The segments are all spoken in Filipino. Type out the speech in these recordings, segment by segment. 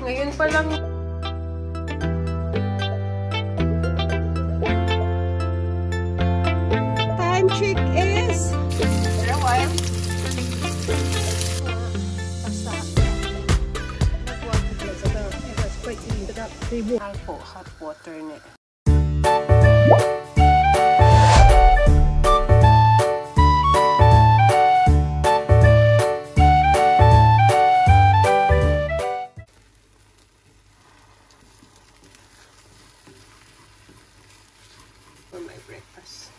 Ngayon pa lang. Time check is... For a while. Alpo, hot water na. For my breakfast.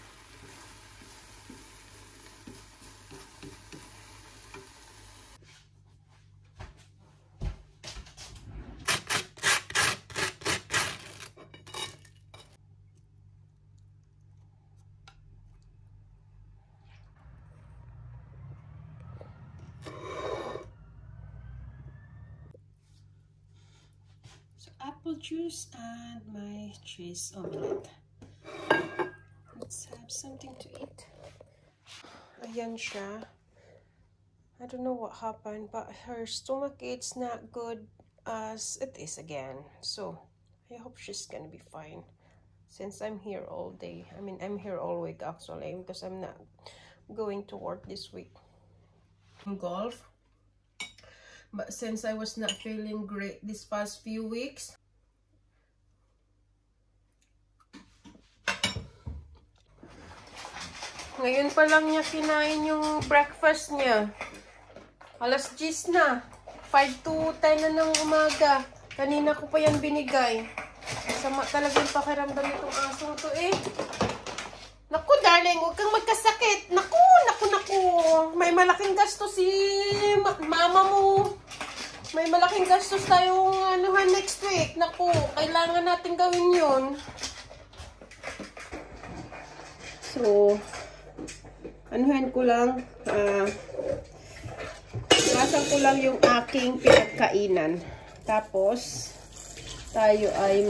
So apple juice and my cheese omelette. Let's have something to eat. Ayan siya. I don't know what happened, but her stomach it's not good as it is again. So I hope she's gonna be fine. Since I'm here all day. I mean, I'm here all week actually because I'm not going to work this week. Golf. But since I was not feeling great this past few weeks, ngayon pa lang niya kinain yung breakfast niya. Alas 10 na. 5 to 10 na ng umaga. Kanina ko pa yan binigay. Sama talagang pakiramdam itong asong to eh. Naku darling, huwag kang magkasakit. Naku. May malaking gastos si mama mo. May malaking gastos tayong next week. Naku, kailangan natin gawin yun. So, anuhan ko lang, lasan ko lang yung aking pinagkainan. Tapos, tayo ay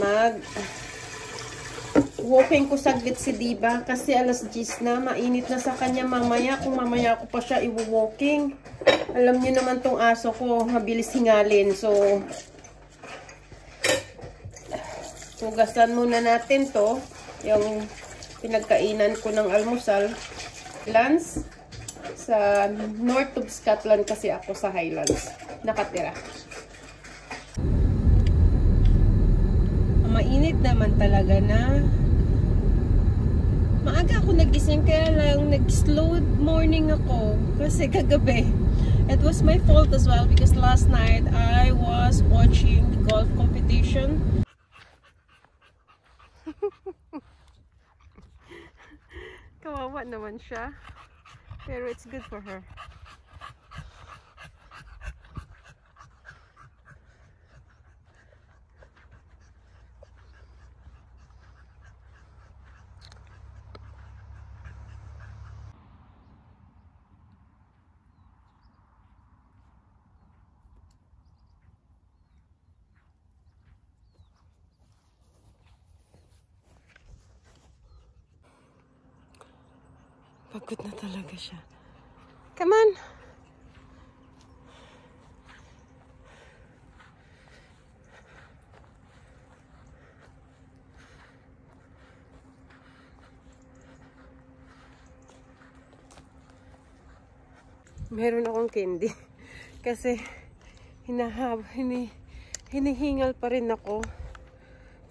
walking ko saglit si Diba kasi alas 10 na, mainit na sa kanya mamaya. Kung mamaya ko pa siya i-walking. Alam niyo naman tong aso ko, mabilis hingalin. So, hugasan muna natin to. Yung pinagkainan ko ng almusal. Highlands. Sa North of Scotland kasi ako sa Highlands nakatira. Mainit naman talaga na. Maaga ako nagising kaya lang nag-slow morning ako kasi kagabi. It was my fault as well because last night I was watching the golf competition. Kawawa naman siya. Pero it's good for her. Pagod na talaga siya. Come on! Meron akong candy. Kasi hinihingal pa rin ako.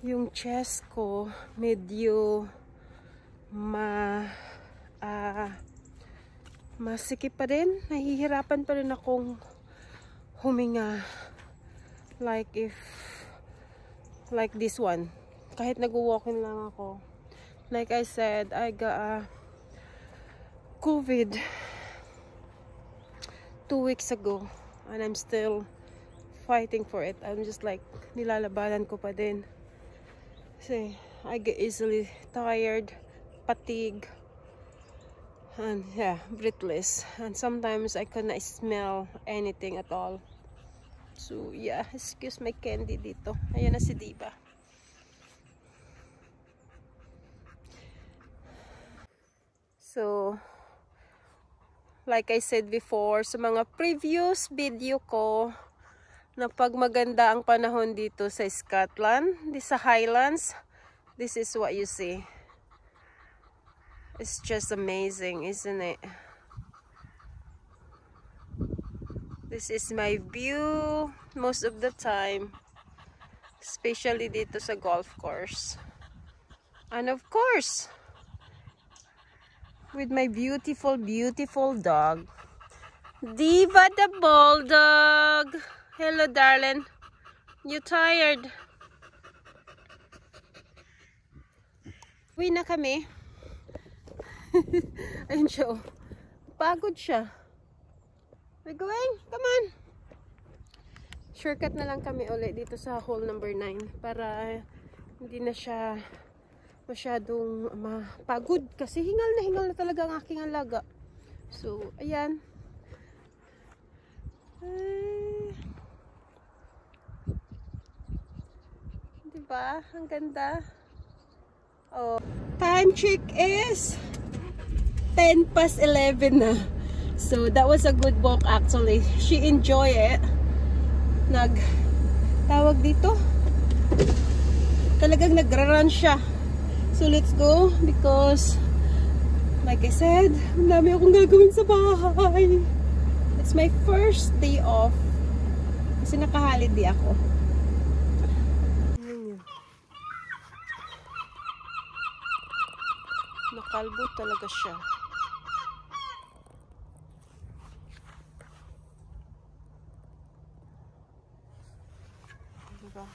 Yung chest ko medyo masikip pa rin. Nahihirapan pa rin akong huminga. Like this one. Kahit nag-walking lang ako. Like I said, I got COVID 2 weeks ago. And I'm still fighting for it. I'm just like, nilalabanan ko pa din. Kasi I get easily tired, fatigue, and yeah, breathless. And sometimes I cannot smell anything at all. So yeah, excuse my candy dito. Ayan na si Diba. So, like I said before, sa mga previous video ko, na pag maganda ang panahon dito sa Scotland, sa Highlands, this is what you see. It's just amazing, isn't it? This is my view most of the time, especially dito sa golf course. And of course, with my beautiful, beautiful dog, Diva the bulldog. Hello, darling. You tired? Uwi na kami. Ayun siya. Pagod siya. We're going. Come on. Shortcut na lang kami ulit dito sa hole number 9 para hindi na siya masyadong mapagod kasi hingal na talaga ang aking alaga. So, ayan. Diba? Ang ganda. Oh. Time check is 11:10 na. So, that was a good walk actually. She enjoyed it. Tawag dito. Talagang nagra-run siya. So, let's go because like I said, ang dami akong gagawin sa bahay. It's my first day off. Kasi naka-holiday ako. Nakalbo talaga siya. Diba?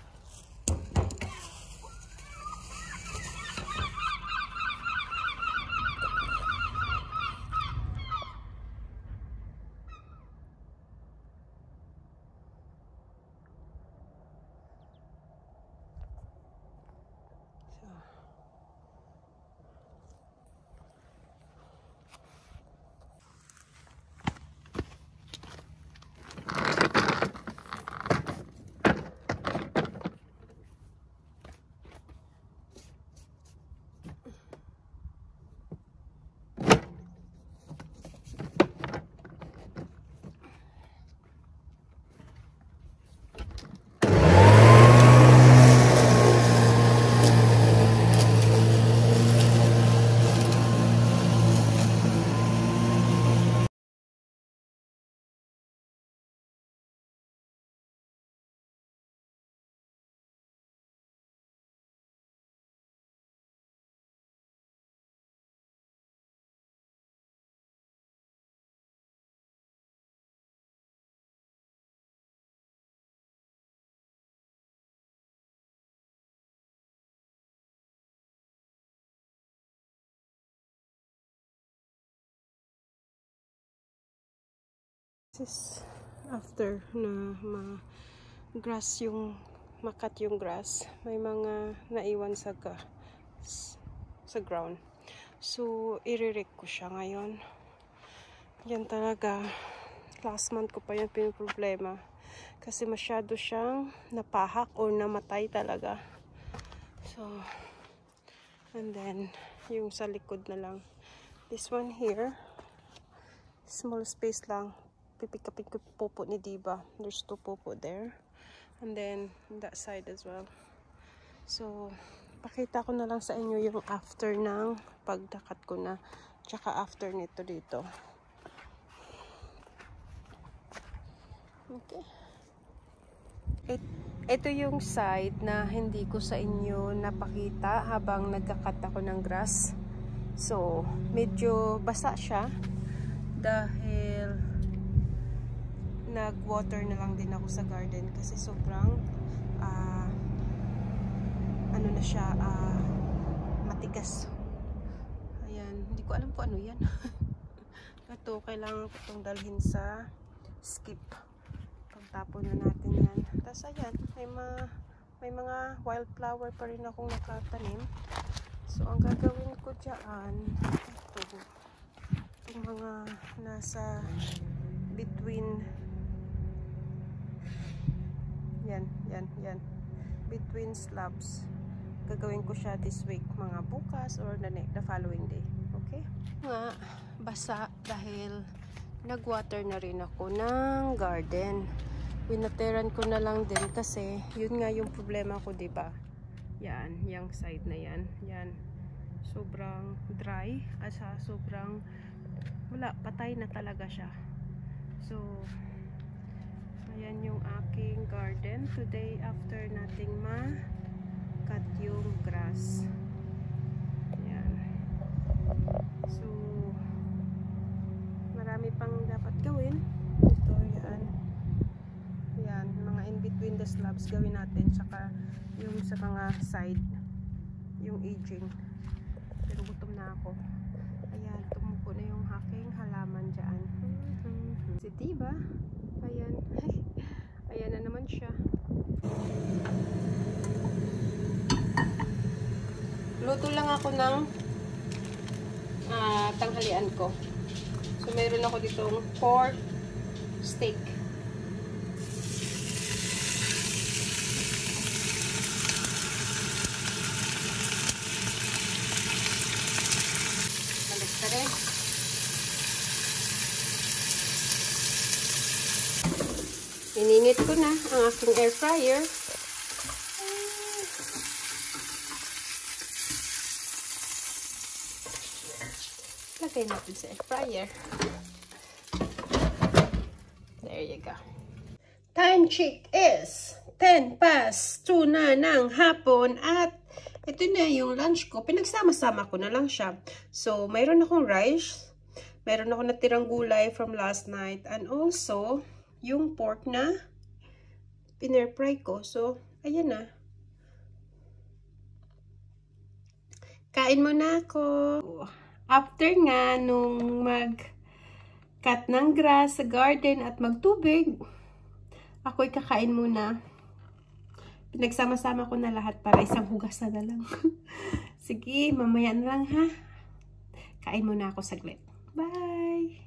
This is after na grass yung makat yung grass, may mga naiwan sa ground. So i-re-rake ko siya ngayon. Yan talaga, last month ko pa yan pinoproblema kasi masyado siyang napahak or namatay talaga. So and then yung sa likod na lang, this one here, small space lang, pipikapin ko pupo ni Diva. There's 2 pupo there. And then, that side as well. So, pakita ko na lang sa inyo yung after ng pagdakat ko na. Tsaka after nito dito. Okay. Ito yung side na hindi ko sa inyo napakita habang nagkakat ako ng grass. So, medyo basa siya. Dahil nag-water na lang din ako sa garden kasi sobrang ano na siya, matigas. Ayan, hindi ko alam kung ano yan. Ito, kailangan ko itong dalhin sa skip. Pagtapon na natin yan. Tapos ayan, may mga wildflower pa rin akong nakatanim. So, ang gagawin ko dyan, itong mga nasa between yan between slabs, gagawin ko siya this week, mga bukas or the following day. Okay nga, basa dahil nagwater na rin ako ng garden. winateran ko na lang din kasi yun nga yung problema ko, diba? Yan, yung side na yan. Yan. Sobrang dry at sobrang wala, patay na talaga siya. So, ayan yung aking garden today after nating ma-cut yung grass. Ayan. So, marami pang dapat gawin. Ito, yan. Yan, mga in between the slabs gawin natin. Saka yung sa mga side, yung aging. Pero gutom na ako. Ayan, tumubo na yung aking halaman dyan. Si diba? Ayan. Ayan na naman siya. Luto lang ako ng tanghalian ko. So, meron ako ditong pork steak. Balik ka rin. Ininit ko na ang aking air fryer. Lagay natin sa air fryer. There you go. Time check is 10 past 2 na ng hapon at ito na yung lunch ko. Pinagsama-sama ko na lang siya. So, mayroon akong rice. Mayroon akong natirang gulay from last night. And also, yung pork na pinair-fry ko. So, ayan na. Kain muna ako. After nga, nung mag-cut ng grass sa garden at magtubig, ako'y kakain muna. Pinagsama-sama ko na lahat para isang hugas na lang. Sige, mamaya na lang ha. Kain muna ako saglit. Bye!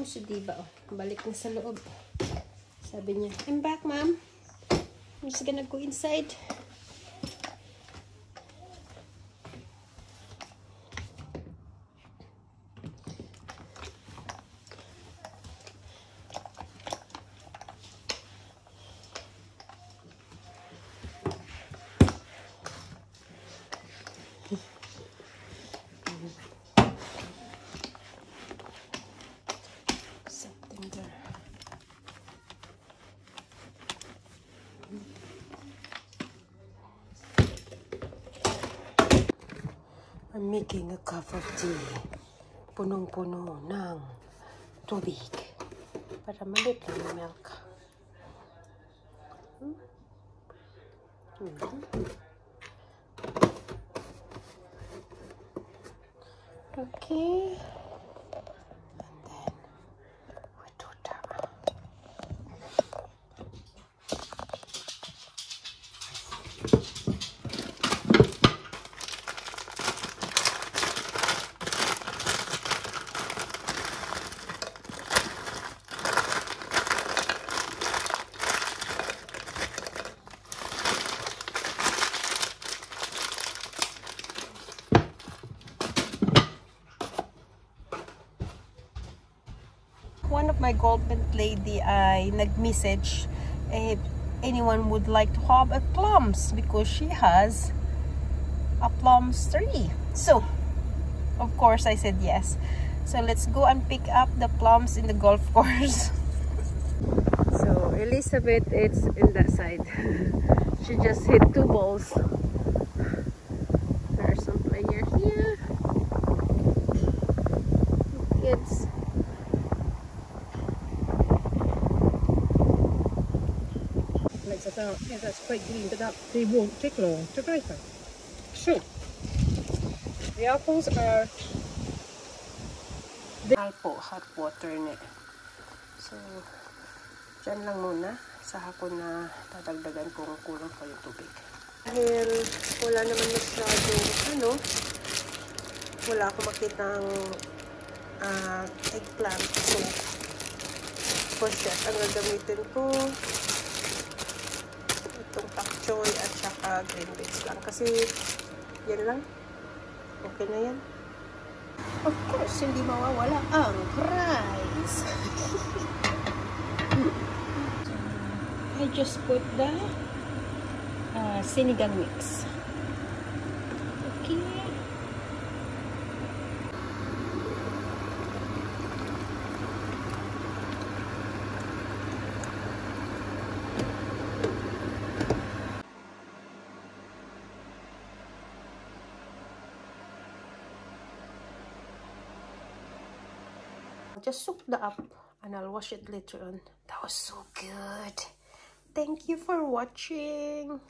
Si diba, oh, balik na sa loob. Sabi niya, I'm back, ma'am. I'm just gonna go inside. I'm making a cup of tea. Punong-puno ng tubig. Para malit lang yung milk. Okay. And then we do that. One of my government lady ay nag-message if anyone would like to have a plums because she has a plums tree. So, of course, I said yes. So, let's go and pick up the plums in the golf course. So, Elizabeth is in that side. She just hit 2 balls. There are some players here. Kids. About, yeah, that's quite green, but they won't take long to ripen. So, the apples are... Alpo, hot water na. So, dyan lang muna. Saka ko na dadagdagan kung kulang pa yung tubig. Dahil wala naman masyadong wala akong makitang eggplant. So, courgette ang gagamitin ko. Itong pak choy at saka green beans lang. Kasi, yan lang. Okay na yan. Of course, hindi mawawala ang fries. I just put the sinigang mix. Okay. Just soak that up and I'll wash it later on. That was so good. Thank you for watching.